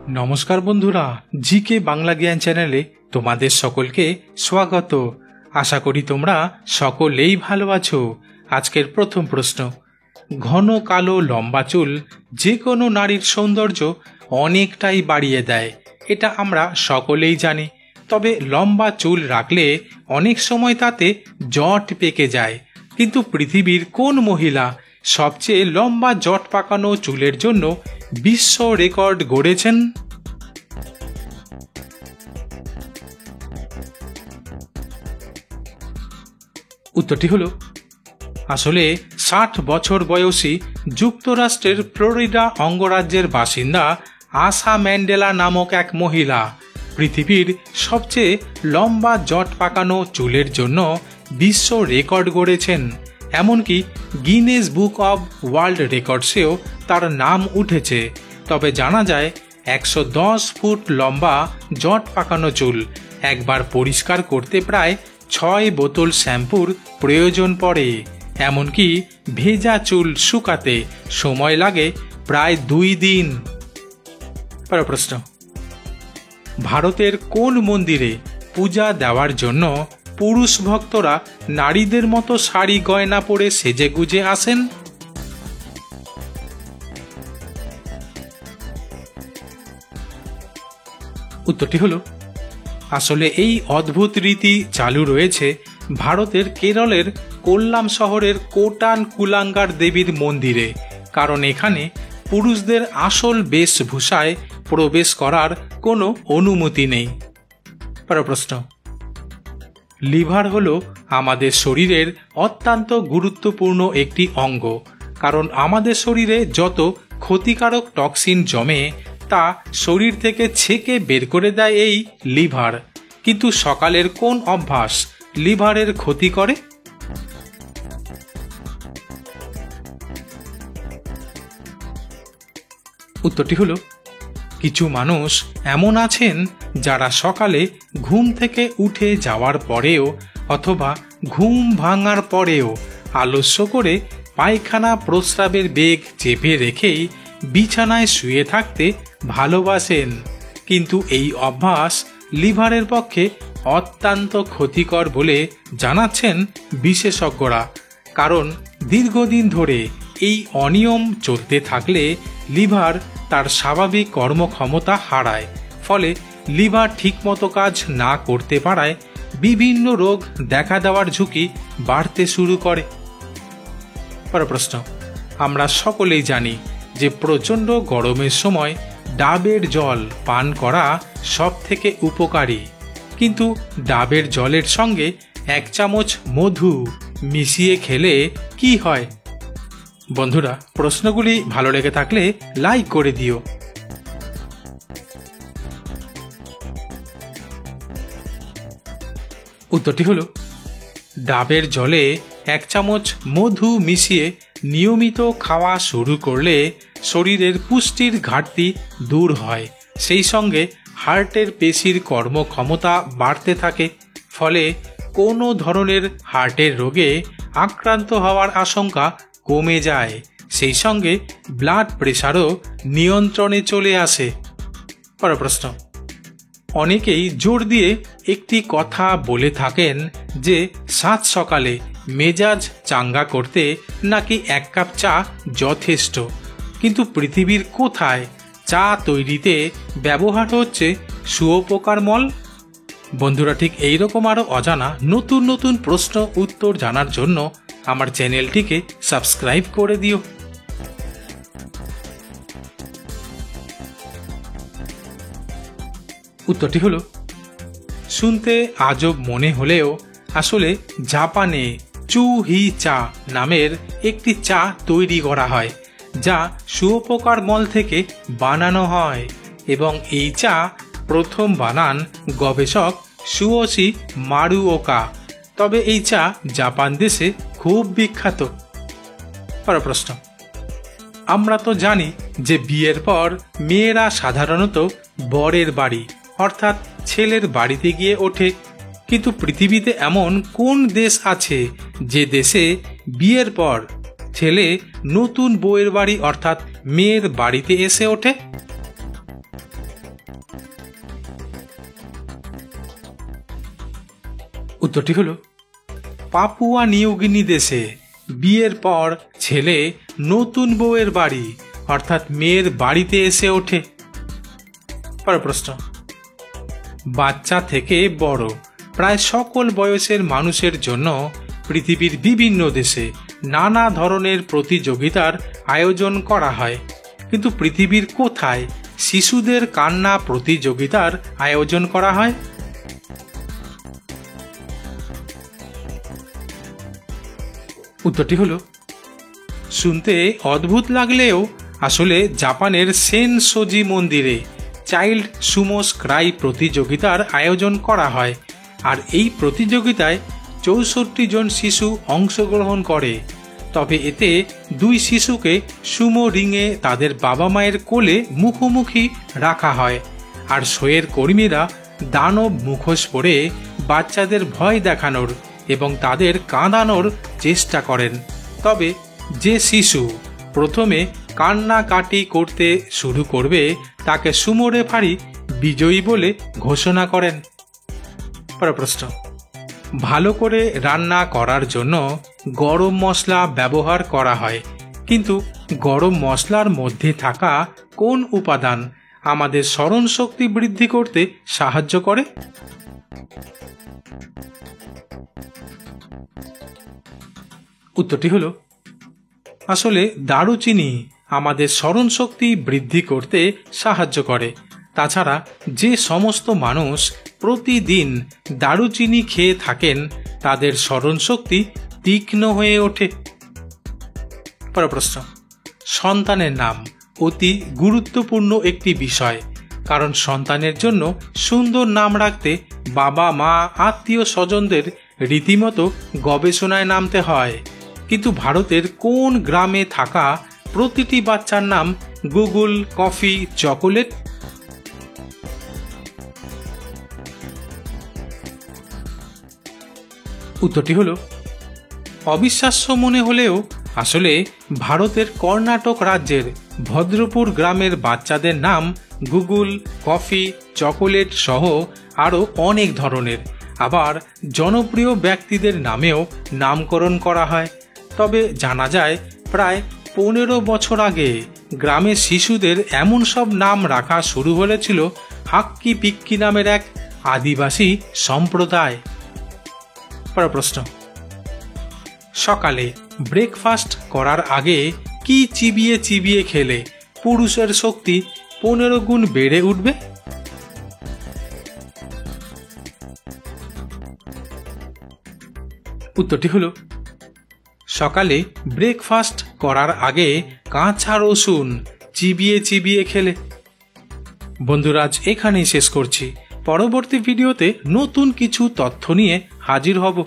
নমস্কার বন্ধুরা, জিকে বাংলা জ্ঞান চ্যানেলে তোমাদের সকলকে স্বাগত। আশা করি তোমরা সকলেই ভালো আছো। আজকের প্রথম প্রশ্ন, ঘন কালো লম্বা চুল যে কোনো নারীর সৌন্দর্য অনেকটাই বাড়িয়ে দেয়, এটা আমরা সকলেই জানি। তবে লম্বা চুল রাখলে অনেক সময় তাতে জট পেকে যায়। কিন্তু পৃথিবীর কোন মহিলা সবচেয়ে লম্বা জট পাকানো চুলের জন্য বিশ্ব রেকর্ড গড়েছেন? উত্তরটি হলো আসলে 60 বছর বয়সী যুক্তরাষ্ট্রের ফ্লোরিডা অঙ্গরাজ্যের বাসিন্দা আশা ম্যান্ডেলা নামক এক মহিলা পৃথিবীর সবচেয়ে লম্বা জট পাকানো চুলের জন্য বিশ্ব রেকর্ড গড়েছেন। এমনকি গিনেস বুক অব ওয়ার্ল্ড রেকর্ডসেও তার নাম উঠেছে। তবে জানা যায় 110 ফুট লম্বা জট পাকানো চুল একবার পরিষ্কার করতে প্রায় 6 বোতল শ্যাম্পুর প্রয়োজন পড়ে। এমনকি ভেজা চুল শুকাতে সময় লাগে প্রায় 2 দিন। পরের প্রশ্ন, ভারতের কোন মন্দিরে পূজা দেওয়ার জন্য পুরুষ ভক্তরা নারীদের মতো শাড়ি গয়না পরে সেজেগুজে আসেন? উত্তরটি হলো আসলে এই অদ্ভুত রীতি চালু রয়েছে ভারতের কেরলের কোল্লাম শহরের কোটান কুলাঙ্গার দেবীর মন্দিরে। কারণ এখানে পুরুষদের আসল বেশভূষায় প্রবেশ করার কোনো অনুমতি নেই। পরের প্রশ্ন, লিভার হলো আমাদের শরীরের অত্যন্ত গুরুত্বপূর্ণ একটি অঙ্গ। কারণ আমাদের শরীরে যত ক্ষতিকারক টক্সিন জমে তা শরীর থেকে ছেঁকে বের করে দেয় এই লিভার। কিন্তু সকালের কোন অভ্যাস লিভারের ক্ষতি করে? উত্তরটি হলো কিছু মানুষ এমন আছেন যারা সকালে ঘুম থেকে উঠে যাওয়ার পরেও অথবা ঘুম ভাঙার পরেও আলস্য করে পায়খানা প্রস্রাবের বেগ চেপে রেখেই বিছানায় শুয়ে থাকতে ভালোবাসেন। কিন্তু এই অভ্যাস লিভারের পক্ষে অত্যন্ত ক্ষতিকর বলে জানাচ্ছেন বিশেষজ্ঞরা। কারণ দীর্ঘদিন ধরে এই অনিয়ম চলতে থাকলে লিভার তার স্বাভাবিক কর্মক্ষমতা হারায়। ফলে লিভার ঠিকমতো কাজ না করতে পারায় বিভিন্ন রোগ দেখা দেওয়ার ঝুঁকি বাড়তে শুরু করে। পরের প্রশ্ন, আমরা সকলেই জানি যে প্রচণ্ড গরমের সময় ডাবের জল পান করা সব থেকে উপকারী। কিন্তু ডাবের জলের সঙ্গে 1 চামচ মধু মিশিয়ে খেলে কি হয়? বন্ধুরা, প্রশ্নগুলি ভালো লেগে থাকলে লাইক করে দিও। উত্তরটি হলো ডাবের জলে 1 চামচ মধু মিশিয়ে নিয়মিত খাওয়া শুরু করলে শরীরের পুষ্টির ঘাটতি দূর হয়। সেই সঙ্গে হার্টের পেশির কর্মক্ষমতা বাড়তে থাকে। ফলে কোনো ধরনের হার্টের রোগে আক্রান্ত হওয়ার আশঙ্কা কমে যায়। সেই সঙ্গে ব্লাড প্রেশারও নিয়ন্ত্রণে চলে আসে। পরের প্রশ্ন, অনেকেই জোর দিয়ে একটি কথা বলে থাকেন যে সাত সকালে মেজাজ চাঙ্গা করতে নাকি 1 কাপ চা যথেষ্ট। কিন্তু পৃথিবীর কোথায় চা তৈরিতে ব্যবহার হচ্ছে শুঁয়োপোকার মল? বন্ধুরা, ঠিক এইরকম আরও অজানা নতুন নতুন প্রশ্ন উত্তর জানার জন্য আমার চ্যানেলটিকে সাবস্ক্রাইব করে দিও। উত্তরটি হলো শুনতে আজব মনে হলেও আসলে জাপানে চুহি চা নামের একটি চা তৈরি করা হয় যা শুঁয়োপোকার মল থেকে বানানো হয়। এবং এই চা প্রথম বানান গবেষক সুয়োশি মারুওকা। তবে এই চা জাপান দেশে খুব বিখ্যাত। পরের প্রশ্ন, আমরা তো জানি যে বিয়ের পর মেয়েরা সাধারণত বরের বাড়ি অর্থাৎ ছেলের বাড়িতে গিয়ে ওঠে। কিন্তু পৃথিবীতে এমন কোন দেশ আছে যে দেশে বিয়ের পর ছেলে নতুন বউয়ের বাড়ি অর্থাৎ মেয়ের বাড়িতে এসে ওঠে? উত্তরটি হলো পাপুয়া নিউগিনি দেশে বিয়ের পর ছেলে নতুন বউয়ের বাড়ি অর্থাৎ মেয়ের বাড়িতে এসে ওঠে। পরের প্রশ্ন, বাচ্চা থেকে বড় প্রায় সকল বয়সের মানুষের জন্য পৃথিবীর বিভিন্ন দেশে নানা ধরনের প্রতিযোগিতার আয়োজন করা হয়, কিন্তু পৃথিবীর কোথায় শিশুদের কান্না প্রতিযোগিতার আয়োজন করা হয়? উত্তরটি হলো, শুনতে অদ্ভুত লাগলেও আসলে জাপানের সেনসোজি মন্দিরে চাইল্ড সুমো স্ক্রাই প্রতিযোগিতার আয়োজন করা হয়। আর এই প্রতিযোগিতায় 64 জন শিশু অংশগ্রহণ করে। তবে এতে 2 শিশুকে সুমো রিংয়ে তাদের বাবা মায়ের কোলে মুখোমুখি রাখা হয়। আর শোয়ের কর্মীরা দানব মুখোশ পরে বাচ্চাদের ভয় দেখানোর এবং তাদের কাঁদানোর চেষ্টা করেন। তবে যে শিশু প্রথমে কান্নাকাটি করতে শুরু করবে তাকে সুমো রেফারি বিজয়ী বলে ঘোষণা করেন। পরের প্রশ্ন, ভালো করে রান্না করার জন্য গরম মশলা ব্যবহার করা হয়, কিন্তু গরম মশলার মধ্যে থাকা কোন উপাদান আমাদের স্মরণ শক্তি বৃদ্ধি করতে সাহায্য করে? উত্তরটি হলো, আসলে দারুচিনি আমাদের স্মরণ শক্তি বৃদ্ধি করতে সাহায্য করে। তাছাড়া যে সমস্ত মানুষ প্রতিদিন দারুচিনি খেয়ে থাকেন তাদের স্মরণ শক্তি তীক্ষ্ণ হয়ে ওঠে। পরের প্রশ্ন, সন্তানের নাম অতি গুরুত্বপূর্ণ একটি বিষয়, কারণ সন্তানের জন্য সুন্দর নাম রাখতে বাবা মা আত্মীয় স্বজনদের রীতিমতো গবেষণায় নামতে হয়। কিন্তু ভারতের কোন গ্রামে থাকা প্রতিটি বাচ্চার নাম গুগল, কফি, চকোলেট? উত্তরটি হলো, অবিশ্বাস্য মনে হলেও আসলে ভারতের কর্ণাটক রাজ্যের ভদ্রপুর গ্রামের বাচ্চাদের নাম গুগল, কফি, চকোলেট সহ আরও অনেক ধরনের। আবার জনপ্রিয় ব্যক্তিদের নামেও নামকরণ করা হয়। তবে জানা যায় প্রায় 15 বছর আগে গ্রামের শিশুদের এমন সব নাম রাখা শুরু হয়েছিল হাক্কি পিক্কি নামের এক আদিবাসী সম্প্রদায়। পরের প্রশ্ন, সকালে ব্রেকফাস্ট করার আগে কি চিবিয়ে চিবিয়ে খেলে পুরুষের শক্তি 15 গুণ বেড়ে উঠবে? উত্তরটি হলো, সকালে ব্রেকফাস্ট করার আগে কাঁচা রসুন চিবিয়ে চিবিয়ে খেলে। বন্ধুরা, আজ এখানেই শেষ করছি। পরবর্তী ভিডিওতে নতুন কিছু তথ্য নিয়ে হাজির হব।